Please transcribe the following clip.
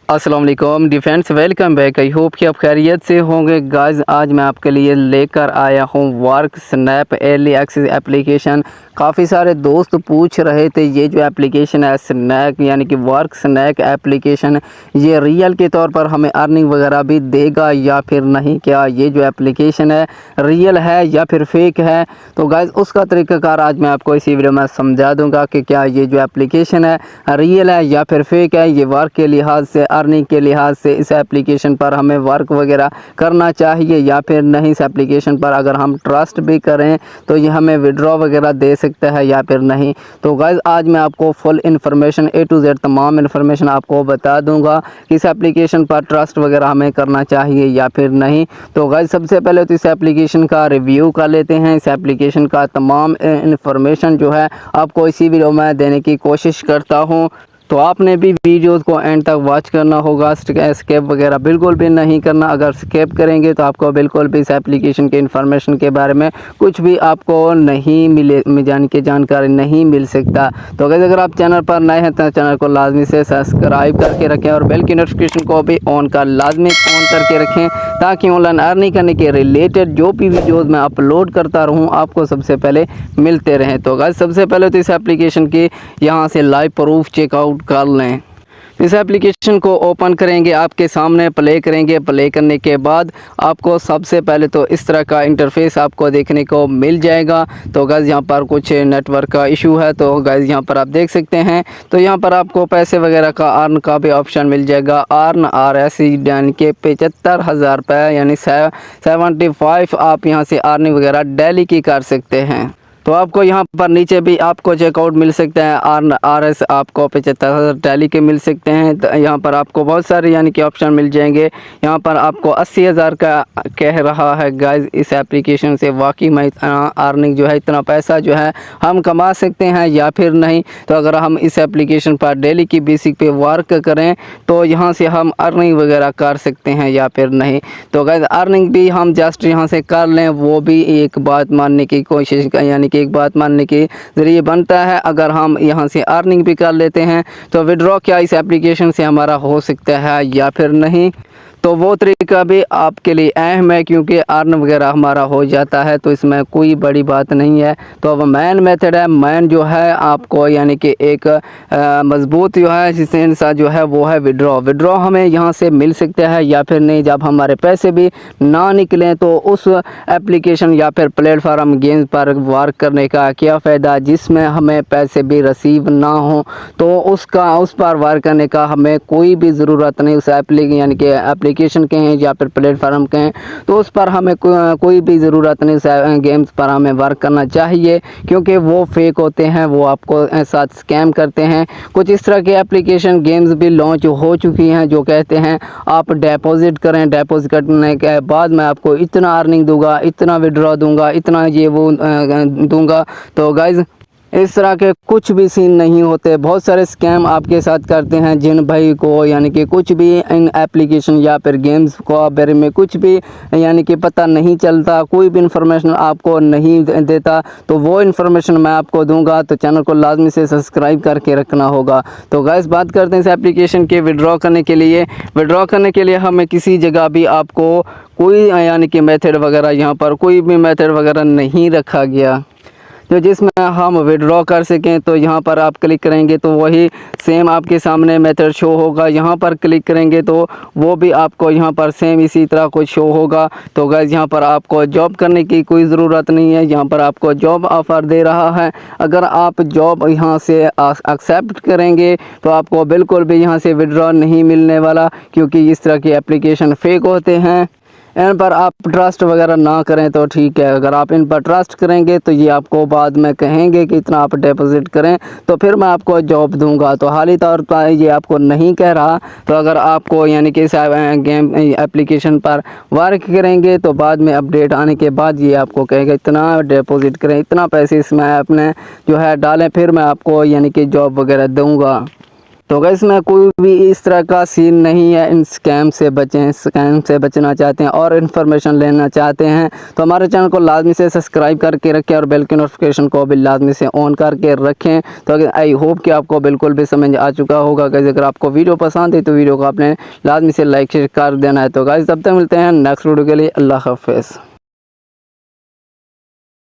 अस्सलाम वालेकुम defence, welcome back. I hope कि आप खैरियत से होंगे। गाइस, आज मैं आपके लिए लेकर आया हूं work snap early access application. काफ़ी सारे दोस्त पूछ रहे थे ये जो एप्लीकेशन है स्नैक यानी कि वर्क स्नैक एप्लीकेशन, ये रियल के तौर पर हमें अर्निंग वगैरह भी देगा या फिर नहीं, क्या ये जो एप्लीकेशन है रियल है या फिर फेक है। तो गाइस, उसका तरीक़ाकार आज मैं आपको इसी वीडियो में समझा दूंगा कि क्या ये जो एप्लीकेशन है रियल है या फिर फेक है। ये वर्क के लिहाज से, अर्निंग के लिहाज से इस एप्लीकेशन पर हमें वर्क वगैरह करना चाहिए या फिर नहीं। इस एप्लीकेशन पर अगर हम ट्रस्ट भी करें तो ये हमें विड्रॉ वगैरह दे सकता है या फिर नहीं। तो गाइस, आज मैं आपको full information A to Z तमाम इन्फॉर्मेशन आपको बता दूंगा कि इस एप्लीकेशन पर ट्रस्ट वगैरह हमें करना चाहिए या फिर नहीं। तो गाइस, सबसे पहले तो इस एप्लीकेशन का रिव्यू कर लेते हैं। इस एप्लीकेशन का तमाम इन्फॉर्मेशन जो है आपको इसी वीडियो में देने की कोशिश करता हूँ। तो आपने भी वीडियोस को एंड तक वॉच करना होगा, स्किप वगैरह बिल्कुल भी नहीं करना। अगर स्किप करेंगे तो आपको बिल्कुल भी इस एप्लीकेशन के इन्फॉर्मेशन के बारे में कुछ भी आपको नहीं मिले, यानी कि जानकारी नहीं मिल सकता। तो अगर आप चैनल पर नए हैं तो चैनल को लाजमी से सब्सक्राइब करके रखें और बेल की नोटिफिकेशन को भी ऑन करके रखें ताकि ऑनलाइन अर्निंग करने के रिलेटेड जो भी वीडियोज़ मैं अपलोड करता रहूँ आपको सबसे पहले मिलते रहें। तो गाइस, सबसे पहले तो इस एप्लीकेशन की यहाँ से लाइव प्रूफ चेकआउट कर लें। इस एप्लीकेशन को ओपन करेंगे, आपके सामने प्ले करेंगे। प्ले करने के बाद आपको सबसे पहले तो इस तरह का इंटरफेस आपको देखने को मिल जाएगा। तो गाइस, यहाँ पर कुछ नेटवर्क का इशू है, तो गाइस यहाँ पर आप देख सकते हैं। तो यहाँ पर आपको पैसे वगैरह का अर्न का भी ऑप्शन मिल जाएगा। अर्न RS यानी कि 75,000 रुपये यानी 75 आप यहाँ से अर्निंग वगैरह डेली की कर सकते हैं। तो आपको यहाँ पर नीचे भी आपको चेकआउट मिल सकता है। अर्न RS आपको 75,000 डेली के मिल सकते हैं। तो यहाँ पर आपको बहुत सारे यानी कि ऑप्शन मिल जाएंगे। यहाँ पर आपको 80,000 का कह रहा है गाइस इस एप्लीकेशन से। वाकई में अर्निंग जो है, इतना पैसा जो है हम कमा सकते हैं या फिर नहीं। तो अगर हम इस एप्लीकेशन पर डेली की बेसिक पे वर्क करें तो यहाँ से हम अर्निंग वगैरह कर सकते हैं या फिर नहीं। तो गाइस, अर्निंग भी हम जस्ट यहाँ से कर लें, वो भी एक बात मानने की कोशिश, यानी एक बात मानने के ज़रिए बनता है। अगर हम यहाँ से अर्निंग भी कर लेते हैं तो विड्रॉ क्या इस एप्लीकेशन से हमारा हो सकता है या फिर नहीं, तो वो तरीका भी आपके लिए अहम है क्योंकि अर्न वगैरह हमारा हो जाता है। तो इसमें कोई बड़ी बात नहीं है। तो अब मेन मेथड है, मेन जो है आपको यानी कि एक मजबूत जो है हिस्सा जो है वो है विड्रॉ हमें यहाँ से मिल सकता है या फिर नहीं। जब हमारे पैसे भी ना निकलें तो उस एप्लीकेशन या फिर प्लेटफार्म गेम्स पर वर्क करने का क्या फ़ायदा जिसमें हमें पैसे भी रिसीव ना हो। तो उस पर वर्क करने का हमें कोई भी ज़रूरत नहीं। उस यानी कि एप्लीकेशन के हैं या फिर प्लेटफार्म के हैं तो उस पर हमें कोई भी ज़रूरत नहीं। गेम्स पर हमें वर्क करना चाहिए क्योंकि वो फेक होते हैं, वो आपको साथ स्कैम करते हैं। कुछ इस तरह के एप्लीकेशन गेम्स भी लॉन्च हो चुकी हैं जो कहते हैं आप डिपॉजिट करें, डिपॉजिट करने के बाद मैं आपको इतना अर्निंग दूंगा, इतना विड्रॉ दूंगा, इतना ये वो दूंगा। तो गाइज, इस तरह के कुछ भी सीन नहीं होते। बहुत सारे स्कैम आपके साथ करते हैं जिन भाई को यानी कि कुछ भी इन एप्लीकेशन या फिर गेम्स को बारे में कुछ भी यानी कि पता नहीं चलता, कोई भी इंफॉर्मेशन आपको नहीं देता। तो वो इन्फॉर्मेशन मैं आपको दूंगा, तो चैनल को लाजमी से सब्सक्राइब करके रखना होगा। तो गाइस, बात करते हैं इस एप्लीकेशन के विड्रॉ करने के लिए। विड्रॉ करने के लिए हमें किसी जगह भी आपको कोई यानी कि मेथड वगैरह, यहाँ पर कोई भी मेथड वगैरह नहीं रखा गया जो जिसमें हम विड्रॉ कर सकें। तो यहाँ पर आप क्लिक करेंगे तो वही सेम आपके सामने मेथड शो होगा। यहाँ पर क्लिक करेंगे तो वो भी आपको यहाँ पर सेम इसी तरह कुछ शो होगा। तो गाइस, यहाँ पर आपको जॉब करने की कोई ज़रूरत नहीं है। यहाँ पर आपको जॉब ऑफ़र दे रहा है। अगर आप जॉब यहाँ से एक्सेप्ट करेंगे तो आपको बिल्कुल भी यहाँ से विड्रॉ नहीं मिलने वाला क्योंकि इस तरह की एप्लीकेशन फेक होते हैं। इन पर आप ट्रस्ट वगैरह ना करें तो ठीक है। अगर आप इन पर ट्रस्ट करेंगे तो ये आपको बाद में कहेंगे कि इतना आप डिपॉजिट करें तो फिर मैं आपको जॉब दूंगा। तो हाली तौर पर ये आपको नहीं कह रहा। तो अगर आपको यानी कि गेम एप्लीकेशन पर वर्क करेंगे तो बाद में अपडेट आने के बाद ये आपको कहेगा इतना डिपॉजिट करें, इतना पैसे इसमें अपने जो है डालें, फिर मैं आपको यानी कि जॉब वगैरह दूँगा। तो गाइस इसमें कोई भी इस तरह का सीन नहीं है। इन स्कैम से बचें, स्कैम से बचना चाहते हैं और इन्फॉर्मेशन लेना चाहते हैं तो हमारे चैनल को लाजमी से सब्सक्राइब करके रखें और बेल की नोटिफिकेशन को भी लाजमी से ऑन करके रखें। तो आई होप कि आपको बिल्कुल भी समझ आ चुका होगा। गाइस अगर आपको वीडियो पसंद है तो वीडियो को आपने लाजमी से लाइक कर देना है। तो गाइस तब तक मिलते हैं नेक्स्ट वीडियो के लिए। अल्लाह हाफ़िज़।